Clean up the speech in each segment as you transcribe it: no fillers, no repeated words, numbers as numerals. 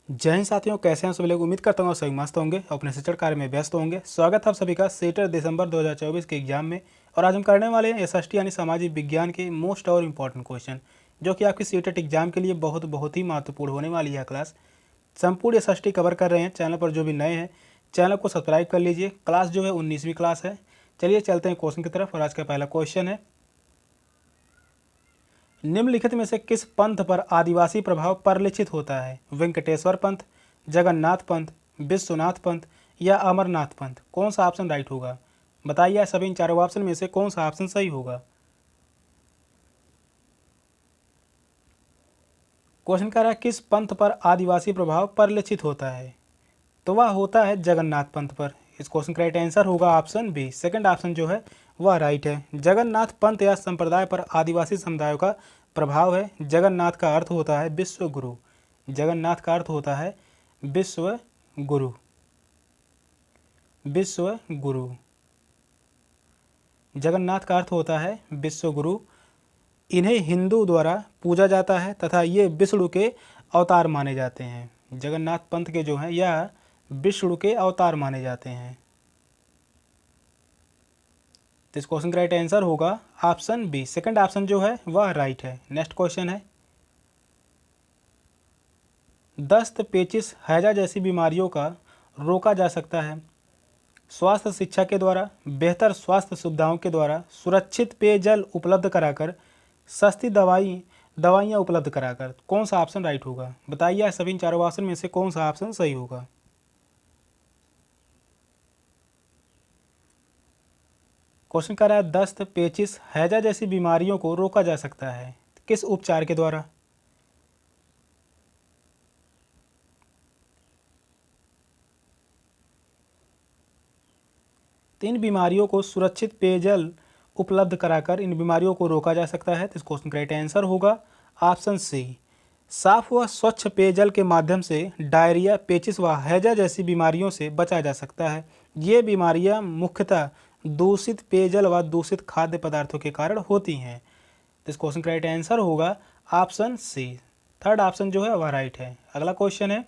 जय हिंद साथियों, कैसे हैं सभी लोग। उम्मीद करता हूँ सभी मस्त होंगे, अपने शिक्षण कार्य में व्यस्त होंगे। स्वागत है आप सभी का 7 दिसंबर 2024 के एग्जाम में। और आज हम करने वाले हैं एसएसटी यानी सामाजिक विज्ञान के मोस्ट और इम्पॉर्टेंट क्वेश्चन, जो कि आपकी सीटेट एग्जाम के लिए बहुत ही महत्वपूर्ण होने वाली है क्लास। संपूर्ण एसएसटी कवर कर रहे हैं। चैनल पर जो भी नए हैं चैनल को सब्सक्राइब कर लीजिए। क्लास जो है 19वीं क्लास है। चलिए चलते हैं क्वेश्चन की तरफ। और आज का पहला क्वेश्चन है, निम्नलिखित में से किस पंथ पर आदिवासी प्रभाव परिलक्षित होता है? वेंकटेश्वर पंथ, जगन्नाथ पंथ, विश्वनाथ पंथ या अमरनाथ पंथ? कौन सा ऑप्शन राइट होगा? बताइए सभी इन चारों ऑप्शन में से कौन सा ऑप्शन सही होगा। क्वेश्चन कह रहा है किस पंथ पर आदिवासी प्रभाव परिलक्षित होता है, तो वह होता है जगन्नाथ पंथ पर। इस क्वेश्चन का राइट आंसर होगा ऑप्शन बी, सेकंड ऑप्शन जो है वह राइट है। जगन्नाथ पंथ या संप्रदाय पर आदिवासी समुदायों का प्रभाव है। जगन्नाथ का अर्थ होता है विश्व गुरु। जगन्नाथ का अर्थ होता है विश्व गुरु। विश्व गुरु, जगन्नाथ का अर्थ होता है विश्व गुरु। इन्हें हिंदू द्वारा पूजा जाता है तथा ये विष्णु के अवतार माने जाते हैं। जगन्नाथ पंथ के जो हैं यह विष्णु के अवतार माने जाते हैं। तो इस क्वेश्चन का राइट आंसर होगा ऑप्शन बी, सेकंड ऑप्शन जो है वह राइट है। नेक्स्ट क्वेश्चन है, दस्त, पेचिश, हैजा जैसी बीमारियों का रोका जा सकता है स्वास्थ्य शिक्षा के द्वारा, बेहतर स्वास्थ्य सुविधाओं के द्वारा, सुरक्षित पेयजल उपलब्ध कराकर, सस्ती दवाइयाँ उपलब्ध कराकर। कौन सा ऑप्शन राइट होगा? बताइए सभी इन चारों ऑप्शन में से कौन सा ऑप्शन सही होगा। क्वेश्चन कर रहा है दस्त, पेचिश, हैजा जैसी बीमारियों को रोका जा सकता है किस उपचार के द्वारा? तो इन बीमारियों को सुरक्षित पेयजल उपलब्ध कराकर इन बीमारियों को रोका जा सकता है। तो इस क्वेश्चन का राइट आंसर होगा ऑप्शन सी, साफ व स्वच्छ पेयजल के माध्यम से डायरिया, पेचिश व हैजा जैसी बीमारियों से बचा जा सकता है। ये बीमारियां मुख्यतः दूषित पेयजल व दूषित खाद्य पदार्थों के कारण होती हैं। तो इस क्वेश्चन का राइट आंसर होगा ऑप्शन सी, थर्ड ऑप्शन जो है वह राइट है। अगला क्वेश्चन है,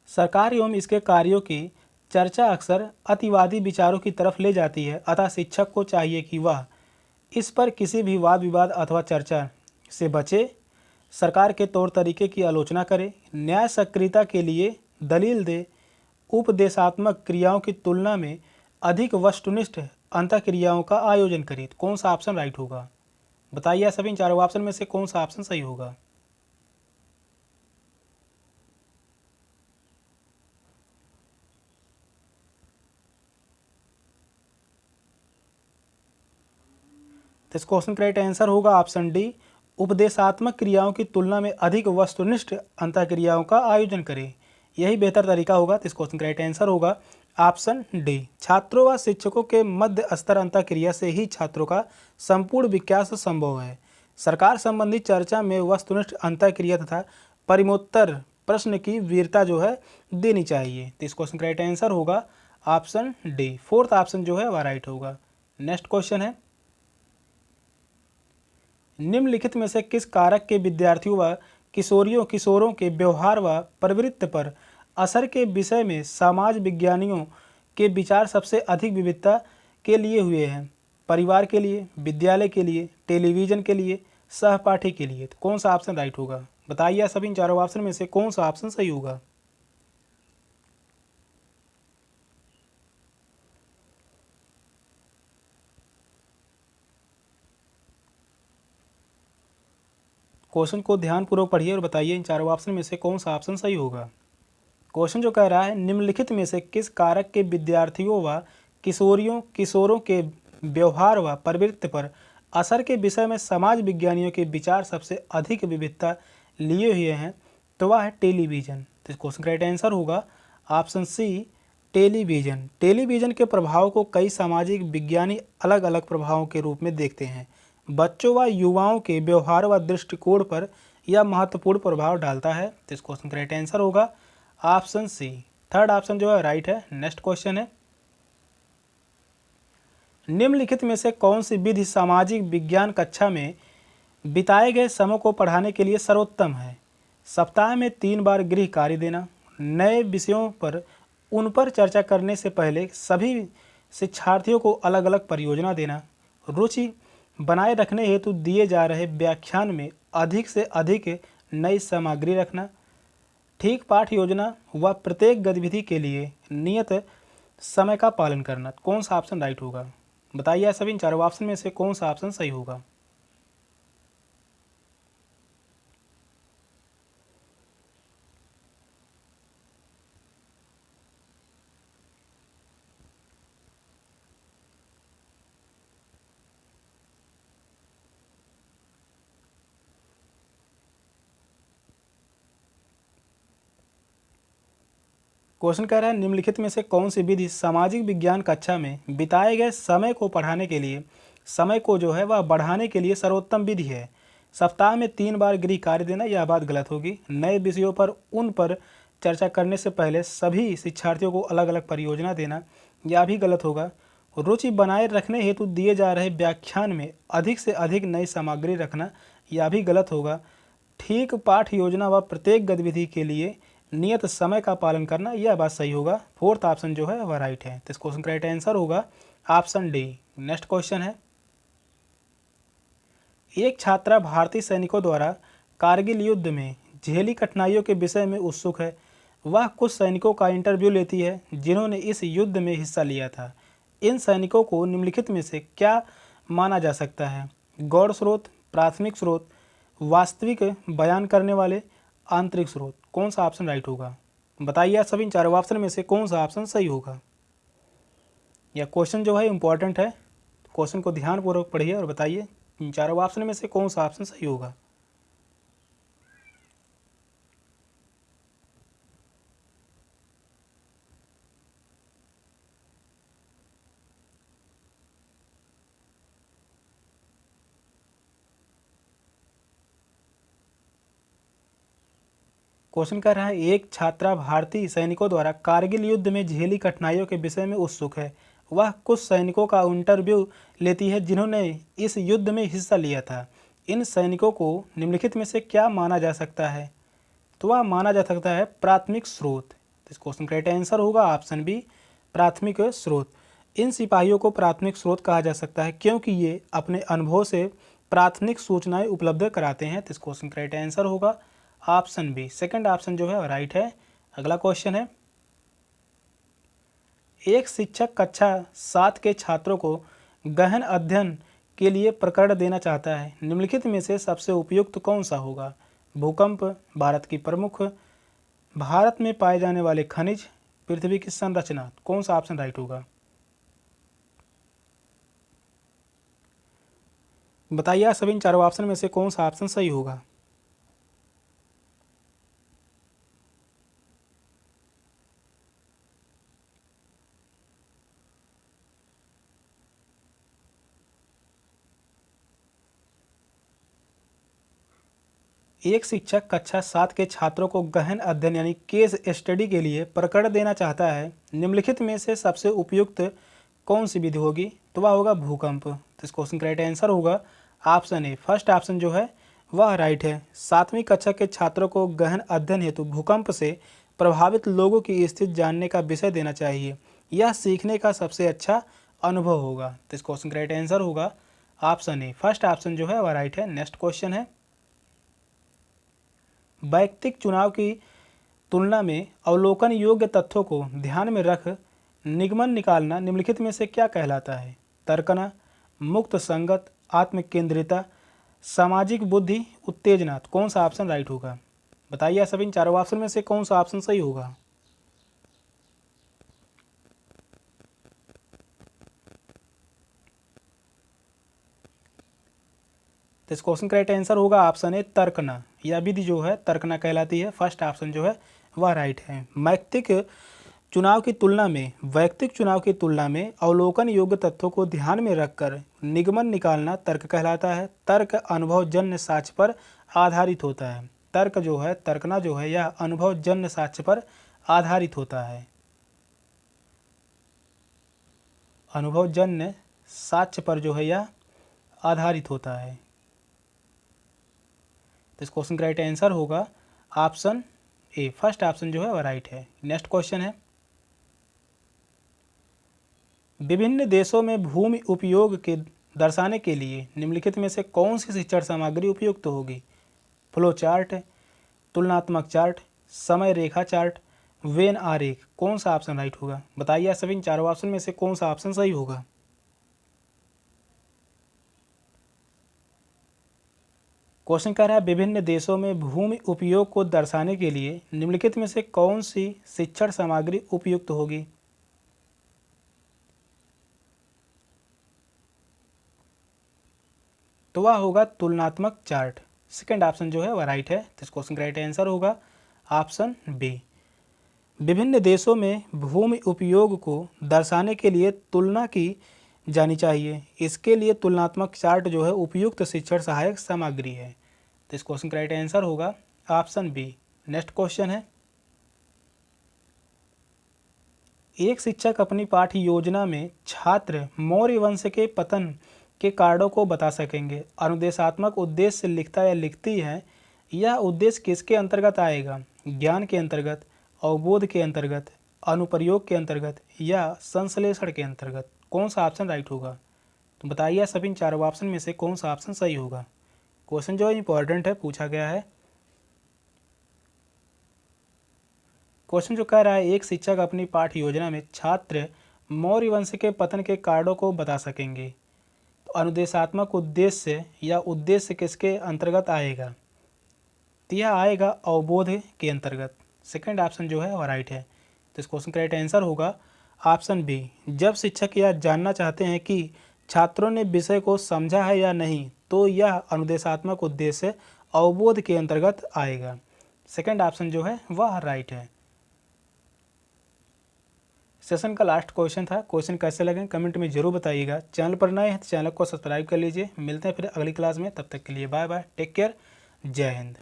सरकार एवं इसके कार्यों की चर्चा अक्सर अतिवादी विचारों की तरफ ले जाती है, अतः शिक्षक को चाहिए कि वह इस पर किसी भी वाद विवाद अथवा चर्चा से बचे, सरकार के तौर तरीके की आलोचना करे, न्याय सक्रियता के लिए दलील दे, उपदेशात्मक क्रियाओं की तुलना में अधिक वस्तुनिष्ठ अंतःक्रियाओं का आयोजन करे। तो कौन सा ऑप्शन राइट होगा? बताइए सभी इन चारों ऑप्शन में से कौन सा ऑप्शन सही होगा। तो इस क्वेश्चन का राइट आंसर होगा ऑप्शन डी, उपदेशात्मक क्रियाओं की तुलना में अधिक वस्तुनिष्ठ अंतःक्रियाओं का आयोजन करें, यही बेहतर तरीका होगा। तो इस क्वेश्चन का राइट आंसर होगा ऑप्शन डी, छात्रों व शिक्षकों के मध्य स्तर अंतःक्रिया से ही छात्रों का संपूर्ण विकास संभव है। सरकार संबंधी चर्चा में वस्तुनिष्ठ अंतःक्रिया तथा परिमोत्तर प्रश्न की वीरता जो है देनी चाहिए। तो इस क्वेश्चन का राइट आंसर होगा ऑप्शन डी, फोर्थ ऑप्शन जो है वह राइट होगा। नेक्स्ट क्वेश्चन है, निम्नलिखित में से किस कारक के विद्यार्थियों व किशोरों के व्यवहार व प्रवृत्ति पर असर के विषय में समाज विज्ञानियों के विचार सबसे अधिक विविधता के लिए हुए हैं? परिवार के लिए, विद्यालय के लिए, टेलीविजन के लिए, सहपाठी के लिए? तो कौन सा ऑप्शन राइट होगा? बताइए सभी इन चारों ऑप्शन में से कौन सा ऑप्शन सही होगा। क्वेश्चन को ध्यानपूर्वक पढ़िए और बताइए इन चारों ऑप्शन में से कौन सा ऑप्शन सही होगा। क्वेश्चन जो कह रहा है, निम्नलिखित में से किस कारक के विद्यार्थियों व किशोरों के व्यवहार व प्रवृत्ति पर असर के विषय में समाज विज्ञानियों के विचार सबसे अधिक विविधता लिए हुए हैं? तो वह है टेलीविज़न। तो इस क्वेश्चन का राइट आंसर होगा ऑप्शन सी, टेलीविज़न। टेलीविज़न के प्रभाव को कई सामाजिक विज्ञानी अलग अलग प्रभावों के रूप में देखते हैं। बच्चों व युवाओं के व्यवहार व दृष्टिकोण पर यह महत्वपूर्ण प्रभाव डालता है। तो इस क्वेश्चन का राइट आंसर होगा ऑप्शन सी, थर्ड ऑप्शन जो है राइट है। नेक्स्ट क्वेश्चन है, निम्नलिखित में से कौन सी विधि सामाजिक विज्ञान कक्षा में बिताए गए समय को पढ़ाने के लिए सर्वोत्तम है? सप्ताह में 3 बार गृह कार्य देना, नए विषयों पर उन पर चर्चा करने से पहले सभी शिक्षार्थियों को अलग अलग परियोजना देना, रुचि बनाए रखने हेतु दिए जा रहे व्याख्यान में अधिक से अधिक नई सामग्री रखना, ठीक पाठ योजना व प्रत्येक गतिविधि के लिए नियत समय का पालन करना। कौन सा ऑप्शन राइट होगा? बताइए सभी इन चारों ऑप्शन में से कौन सा ऑप्शन सही होगा? क्वेश्चन कह रहा है निम्नलिखित में से कौन सी विधि सामाजिक विज्ञान कक्षा में बिताए गए समय को पढ़ाने के लिए समय को जो है वह बढ़ाने के लिए सर्वोत्तम विधि है? सप्ताह में 3 बार गृह कार्य देना, यह बात गलत होगी। नए विषयों पर उन पर चर्चा करने से पहले सभी शिक्षार्थियों को अलग अलग परियोजना देना, यह भी गलत होगा। रुचि बनाए रखने हेतु दिए जा रहे व्याख्यान में अधिक से अधिक नई सामग्री रखना, यह भी गलत होगा। ठीक पाठ योजना व प्रत्येक गतिविधि के लिए नियत समय का पालन करना, यह बात सही होगा। फोर्थ ऑप्शन जो है वह राइट है। तो इस क्वेश्चन का राइट आंसर होगा ऑप्शन डी। नेक्स्ट क्वेश्चन है, एक छात्रा भारतीय सैनिकों द्वारा कारगिल युद्ध में झेली कठिनाइयों के विषय में उत्सुक है। वह कुछ सैनिकों का इंटरव्यू लेती है जिन्होंने इस युद्ध में हिस्सा लिया था। इन सैनिकों को निम्नलिखित में से क्या माना जा सकता है? गौड़ स्रोत, प्राथमिक स्रोत, वास्तविक बयान करने वाले, आंतरिक स्रोत। कौन सा ऑप्शन राइट होगा? बताइए आप सभी इन चारों ऑप्शन में से कौन सा ऑप्शन सही होगा? यह क्वेश्चन जो है इंपॉर्टेंट है, क्वेश्चन को ध्यानपूर्वक पढ़िए और बताइए इन चारों ऑप्शन में से कौन सा ऑप्शन सही होगा। क्वेश्चन कह रहा है एक छात्रा भारतीय सैनिकों द्वारा कारगिल युद्ध में झेली कठिनाइयों के विषय में उत्सुक है। वह कुछ सैनिकों का इंटरव्यू लेती है जिन्होंने इस युद्ध में हिस्सा लिया था। इन सैनिकों को निम्नलिखित में से क्या माना जा सकता है? तो वह माना जा सकता है प्राथमिक स्रोत। तो इस क्वेश्चन का राइट आंसर होगा ऑप्शन बी, प्राथमिक स्रोत। इन सिपाहियों को प्राथमिक स्रोत कहा जा सकता है क्योंकि ये अपने अनुभव से प्राथमिक सूचनाएं उपलब्ध कराते हैं। तो इस क्वेश्चन का राइट आंसर होगा ऑप्शन बी, सेकंड ऑप्शन जो है राइट है। अगला क्वेश्चन है, एक शिक्षक कक्षा 7 के छात्रों को गहन अध्ययन के लिए प्रकरण देना चाहता है। निम्नलिखित में से सबसे उपयुक्त कौन सा होगा? भूकंप, भारत की प्रमुख, भारत में पाए जाने वाले खनिज, पृथ्वी की संरचना। कौन सा ऑप्शन राइट होगा? बताइए आप सभी इन चारों ऑप्शन में से कौन सा ऑप्शन सही होगा? एक शिक्षक कक्षा 7 के छात्रों को गहन अध्ययन यानी केस स्टडी के लिए प्रकरण देना चाहता है। निम्नलिखित में से सबसे उपयुक्त कौन सी विधि होगी? तो वह होगा भूकंप। तो इस क्वेश्चन का राइट आंसर होगा ऑप्शन ए, फर्स्ट ऑप्शन जो है वह राइट है। 7वीं कक्षा के छात्रों को गहन अध्ययन हेतु भूकंप से प्रभावित लोगों की स्थिति जानने का विषय देना चाहिए। यह सीखने का सबसे अच्छा अनुभव होगा। तो इस क्वेश्चन का राइट आंसर होगा ऑप्शन ए, फर्स्ट ऑप्शन जो है वह राइट है। नेक्स्ट क्वेश्चन है, वैयक्तिक चुनाव की तुलना में अवलोकन योग्य तथ्यों को ध्यान में रख निगमन निकालना निम्नलिखित में से क्या कहलाता है? तर्कना, मुक्त संगत, आत्मकेंद्रिता, सामाजिक बुद्धि, उत्तेजना। कौन सा ऑप्शन राइट होगा? बताइए सभी इन चारों ऑप्शन में से कौन सा ऑप्शन सही होगा? तो इस क्वेश्चन का राइट आंसर होगा ऑप्शन ए, तर्कना। यह विधि जो है तर्कना कहलाती है। फर्स्ट ऑप्शन जो है वह राइट है। वैयक्तिक चुनाव की तुलना में अवलोकन योग्य तथ्यों को ध्यान में रखकर निगमन निकालना तर्क कहलाता है। तर्क अनुभवजन्य साक्ष्य पर आधारित होता है। तर्क जो है, तर्कना जो है, यह अनुभवजन्य साक्ष्य पर आधारित होता है। अनुभवजन्य साक्ष्य पर जो है यह आधारित होता है। तो इस क्वेश्चन का राइट आंसर होगा ऑप्शन ए, फर्स्ट ऑप्शन जो है वह राइट है। नेक्स्ट क्वेश्चन है, विभिन्न देशों में भूमि उपयोग के दर्शाने के लिए निम्नलिखित में से कौन सी शिक्षण सामग्री उपयुक्त होगी? फ्लो चार्ट, तुलनात्मक चार्ट, समय रेखा चार्ट, वेन आरेख। कौन सा ऑप्शन राइट होगा? बताइए सभी इन चारों ऑप्शन में से कौन सा ऑप्शन सही होगा? क्वेश्चन कह रहा है विभिन्न देशों में भूमि उपयोग को दर्शाने के लिए निम्नलिखित में से कौन सी शिक्षण सामग्री उपयुक्त होगी? तो वह होगा तुलनात्मक चार्ट। सेकंड ऑप्शन जो है वह राइट है। तो इस क्वेश्चन का राइट आंसर होगा ऑप्शन बी। विभिन्न देशों में भूमि उपयोग को दर्शाने के लिए तुलना की जानी चाहिए। इसके लिए तुलनात्मक चार्ट जो है उपयुक्त शिक्षण सहायक सामग्री है। तो इस क्वेश्चन का राइट आंसर होगा ऑप्शन बी। नेक्स्ट क्वेश्चन है, एक शिक्षक अपनी पाठ्य योजना में छात्र मौर्य वंश के पतन के कारणों को बता सकेंगे। अनुदेशात्मक उद्देश्य से लिखता या लिखती है। यह उद्देश्य किसके अंतर्गत आएगा? ज्ञान के अंतर्गत, अवबोध के अंतर्गत, अनुप्रयोग के अंतर्गत या संश्लेषण के अंतर्गत। कौन सा ऑप्शन राइट होगा? तो बताइए सभी इन चारों ऑप्शन में से कौन सा ऑप्शन सही होगा। क्वेश्चन जो है इंपॉर्टेंट है, पूछा गया है। क्वेश्चन जो कह रहा है एक शिक्षक अपनी पाठ्य योजना में छात्र मौर्य वंश के पतन के कारणों को बता सकेंगे। तो अनुदेशात्मक उद्देश्य या उद्देश्य किसके अंतर्गत आएगा? तो यह आएगा अवबोध के अंतर्गत। सेकंड ऑप्शन जो है वह राइट है। तो इस क्वेश्चन का राइट आंसर होगा ऑप्शन बी। जब शिक्षक यह जानना चाहते हैं कि छात्रों ने विषय को समझा है या नहीं, तो यह अनुदेशात्मक उद्देश्य अवबोध के अंतर्गत आएगा। सेकंड ऑप्शन जो है वह राइट है। सेशन का लास्ट क्वेश्चन था। क्वेश्चन कैसे लगे कमेंट में जरूर बताइएगा। चैनल पर नए हैं तो चैनल को सब्सक्राइब कर लीजिए। मिलते हैं फिर अगली क्लास में, तब तक के लिए बाय बाय, टेक केयर, जय हिंद।